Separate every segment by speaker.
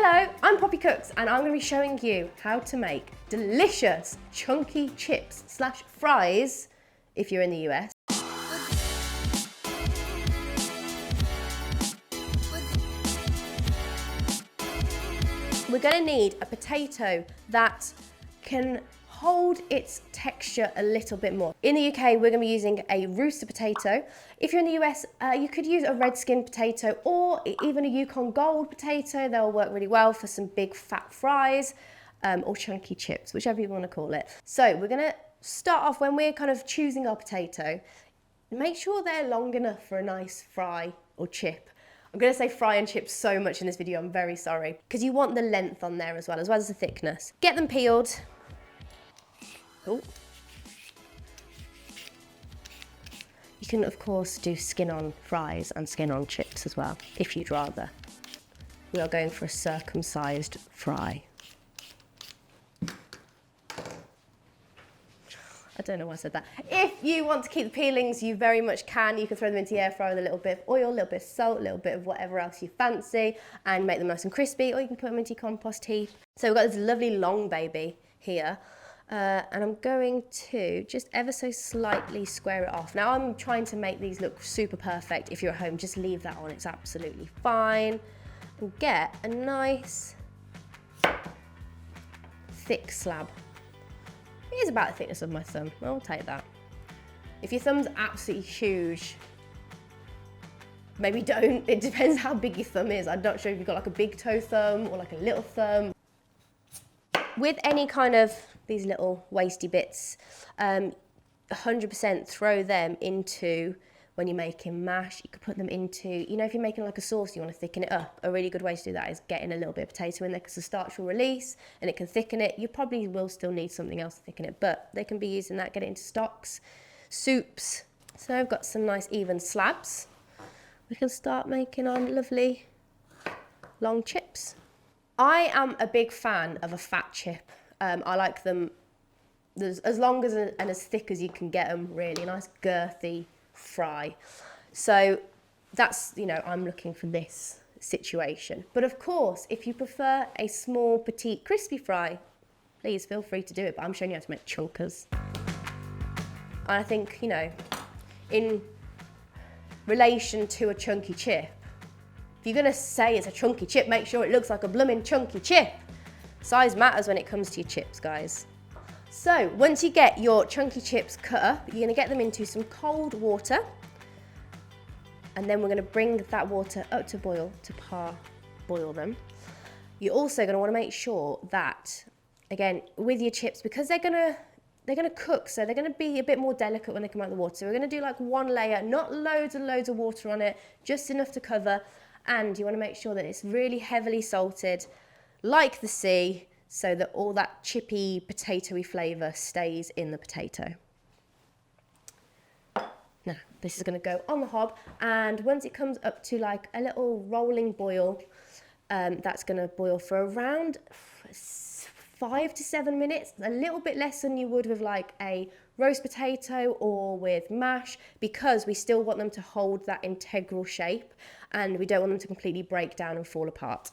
Speaker 1: Hello, I'm Poppy Cooks and I'm going to be showing you how to make delicious chunky chips slash fries if you're in the US. We're going to need a potato that can hold its texture a little bit more. In the UK, we're going to be using a rooster potato. If you're in the US, you could use a red skin potato or even a Yukon Gold potato. They'll work really well for some big fat fries or chunky chips, whichever you want to call it. So we're going to start off when we're kind of choosing our potato. Make sure they're long enough for a nice fry or chip. I'm going to say fry and chips so much in this video, I'm very sorry. Because you want the length on there as well as the thickness. Get them peeled. Oh. You can of course do skin on fries and skin on chips as well, if you'd rather. We are going for a circumcised fry. I don't know why I said that. If you want to keep the peelings, you very much can. You can throw them into the air fryer with a little bit of oil, a little bit of salt, a little bit of whatever else you fancy and make them nice and crispy, or you can put them into your compost heap. So we've got this lovely long baby here. And I'm going to just ever so slightly square it off. Now I'm trying to make these look super perfect. If you're at home, just leave that on, it's absolutely fine. And get a nice thick slab. It is about the thickness of my thumb, I'll take that. If your thumb's absolutely huge, maybe don't. It depends how big your thumb is. I'm not sure if you've got like a big toe thumb or like a little thumb. With any kind of these little wasty bits, 100% throw them into, when you're making mash, you could put them into, you know, if you're making like a sauce, you want to thicken it up. A really good way to do that is getting a little bit of potato in there because the starch will release and it can thicken it. You probably will still need something else to thicken it, but they can be used in that, get it into stocks, soups. So I've got some nice even slabs. We can start making our lovely long chips. I am a big fan of a fat chip. I like them as long as and as thick as you can get them, really. Nice girthy fry. So that's, you know, I'm looking for this situation. But of course, if you prefer a small, petite, crispy fry, please feel free to do it. But I'm showing you how to make chunkers. And I think, you know, in relation to a chunky chip, if you're gonna say it's a chunky chip, make sure it looks like a blooming chunky chip. Size matters when it comes to your chips, guys. So once you get your chunky chips cut up, you're gonna get them into some cold water. And then we're gonna bring that water up to boil, to parboil them. You're also gonna wanna make sure that, again, with your chips, because they're gonna cook, so they're gonna be a bit more delicate when they come out of the water. So we're gonna do like one layer, not loads and loads of water on it, just enough to cover. And you wanna make sure that it's really heavily salted, like the sea, so that all that chippy, potatoey flavour stays in the potato. Now, this is going to go on the hob, and once it comes up to like a little rolling boil, that's going to boil for around 5 to 7 minutes, a little bit less than you would with like a roast potato or with mash, because we still want them to hold that integral shape, and we don't want them to completely break down and fall apart.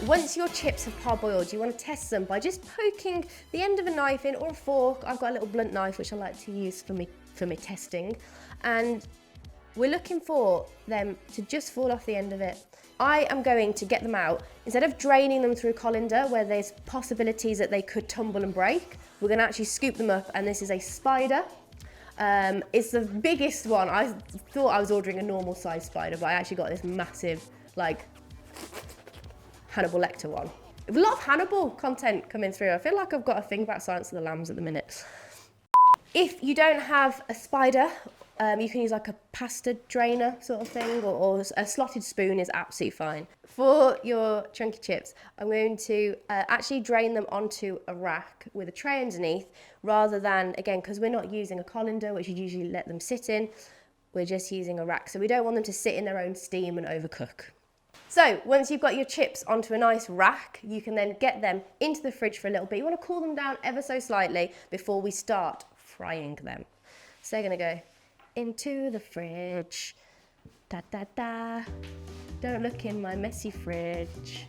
Speaker 1: Once your chips have parboiled, you want to test them by just poking the end of a knife in, or a fork. I've got a little blunt knife which I like to use for me testing, and we're looking for them to just fall off the end of it. I am going to get them out. Instead of draining them through a colander where there's possibilities that they could tumble and break, we're going to actually scoop them up, and this is a spider. It's the biggest one. I thought I was ordering a normal size spider, but I actually got this massive, like, Hannibal Lecter one. A lot of Hannibal content coming through. I feel like I've got a thing about Silence of the Lambs at the minute. If you don't have a spider, you can use like a pasta drainer sort of thing, or a slotted spoon is absolutely fine. For your chunky chips, I'm going to actually drain them onto a rack with a tray underneath, rather than, again, because we're not using a colander, which you usually let them sit in, we're just using a rack. So we don't want them to sit in their own steam and overcook. So once you've got your chips onto a nice rack, you can then get them into the fridge for a little bit. You want to cool them down ever so slightly before we start frying them. So they're going to go into the fridge. Da da da. don't look in my messy fridge.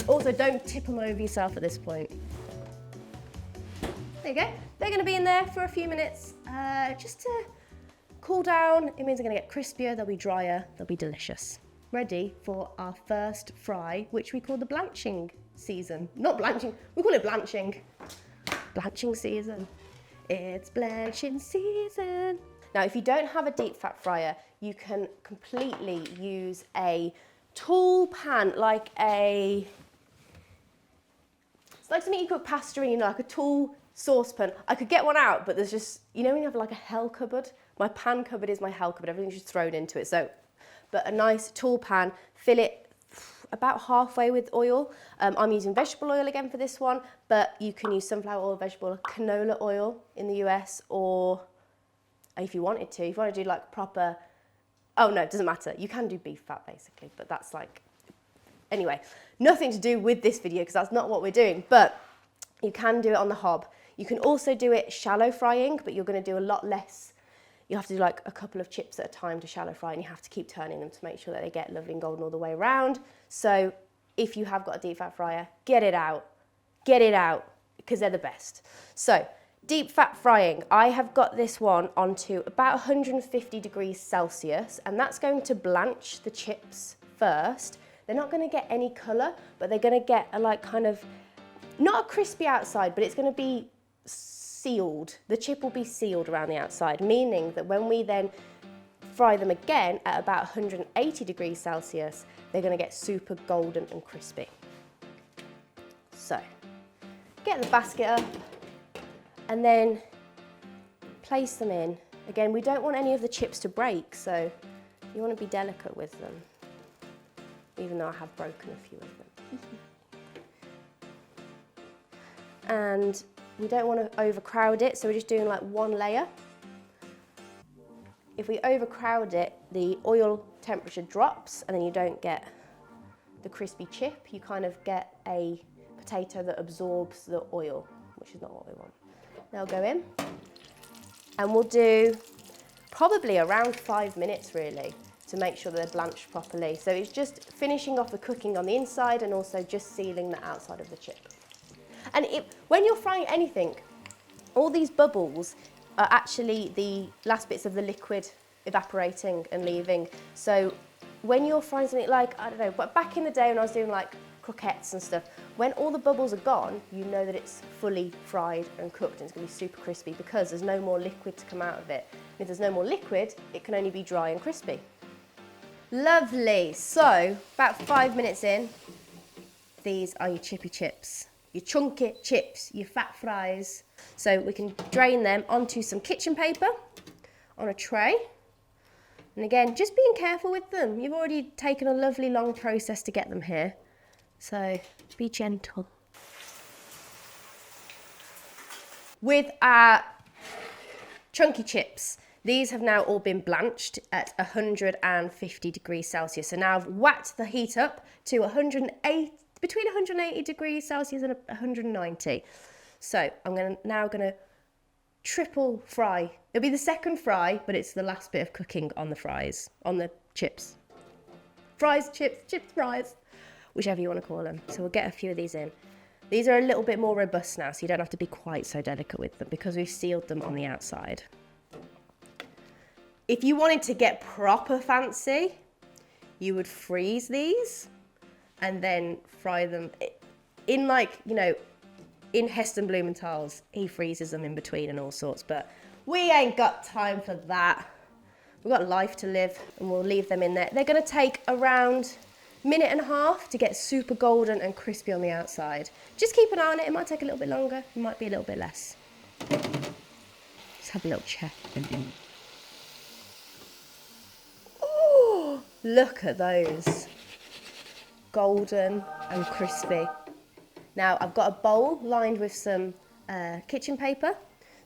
Speaker 1: Also, don't tip them over yourself at this point. There you go. They're going to be in there for a few minutes just to cool down. It means they're going to get crispier, they'll be drier, they'll be delicious. Ready for our first fry, which we call the blanching season. Not blanching, we call it blanching. Blanching season. It's blanching season. Now, if you don't have a deep fat fryer, you can completely use a tall pan, like it's like something you cook pasta in, like a tall saucepan. I could get one out, but there's just, you know when you have like a hell cupboard? My pan cupboard is my hell cupboard, everything's just thrown into it. So, but a nice tall pan, fill it about halfway with oil. I'm using vegetable oil again for this one, but you can use sunflower oil, vegetable, canola oil in the US, or if you wanted to, if you want to do like proper, oh no, it doesn't matter. You can do beef fat basically, but that's like, anyway, nothing to do with this video because that's not what we're doing, but you can do it on the hob. You can also do it shallow frying, but you're going to do a lot less. You have to do like a couple of chips at a time to shallow fry, and you have to keep turning them to make sure that they get lovely and golden all the way around. So if you have got a deep fat fryer, get it out, because they're the best. So deep fat frying, I have got this one onto about 150 degrees Celsius, and that's going to blanch the chips first. They're not going to get any colour, but they're going to get a like kind of, not a crispy outside, but it's going to be sealed. The chip will be sealed around the outside, meaning that when we then fry them again at about 180 degrees Celsius, they're going to get super golden and crispy. So, get the basket up and then place them in. Again, we don't want any of the chips to break, so you want to be delicate with them, even though I have broken a few of them. And we don't want to overcrowd it, so we're just doing like one layer. If we overcrowd it, the oil temperature drops and then you don't get the crispy chip. You kind of get a potato that absorbs the oil, which is not what we want. They'll go in, and we'll do probably around 5 minutes really to make sure that they're blanched properly. So it's just finishing off the cooking on the inside and also just sealing the outside of the chip. And when you're frying anything, all these bubbles are actually the last bits of the liquid evaporating and leaving. So when you're frying something like, I don't know, but back in the day when I was doing like croquettes and stuff, when all the bubbles are gone, you know that it's fully fried and cooked and it's going to be super crispy because there's no more liquid to come out of it. And if there's no more liquid, it can only be dry and crispy. Lovely. So about 5 minutes in, these are your chippy chips. Your chunky chips, your fat fries. So we can drain them onto some kitchen paper on a tray. And again, just being careful with them. You've already taken a lovely long process to get them here. So be gentle. With our chunky chips, these have now all been blanched at 150 degrees Celsius. So now I've whacked the heat up to between 180 degrees Celsius and 190. So I'm now going to triple fry. It'll be the second fry, but it's the last bit of cooking on the fries, on the chips. Fries, chips, fries, whichever you want to call them. So we'll get a few of these in. These are a little bit more robust now, so you don't have to be quite so delicate with them because we've sealed them on the outside. If you wanted to get proper fancy, you would freeze these and then fry them in like, you know, in Heston Blumenthal's, he freezes them in between and all sorts, but we ain't got time for that. We've got life to live and we'll leave them in there. They're gonna take around a minute and a half to get super golden and crispy on the outside. Just keep an eye on it. It might take a little bit longer. It might be a little bit less. Let's have a little check. Oh, look at those. Golden and crispy. Now I've got a bowl lined with some kitchen paper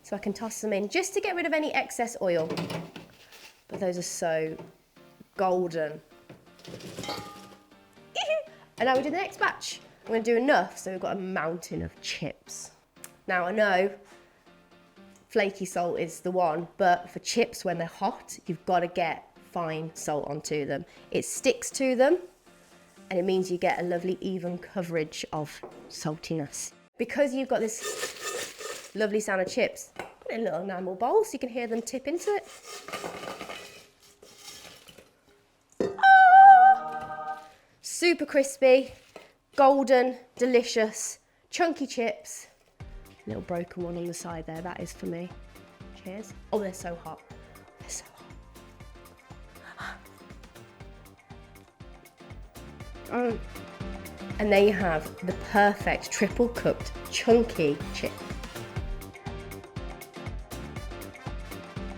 Speaker 1: so I can toss them in just to get rid of any excess oil. But those are so golden. And now we do the next batch. I'm going to do enough so we've got a mountain of chips. Now I know flaky salt is the one, but for chips when they're hot, you've got to get fine salt onto them. It sticks to them, and it means you get a lovely even coverage of saltiness. Because you've got this lovely sound of chips, put it in a little enamel bowl so you can hear them tip into it. Super crispy, golden, delicious, chunky chips. Little broken one on the side there, that is for me. Cheers. Oh, they're so hot. They're so hot. And there you have the perfect triple cooked chunky chip.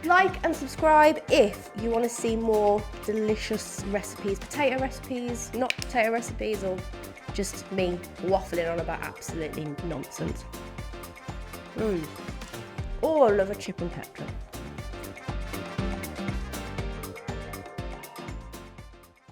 Speaker 1: Like and subscribe if you want to see more delicious recipes, potato recipes, not potato recipes, or just me waffling on about absolutely nonsense. Oh, I love a chip and ketchup.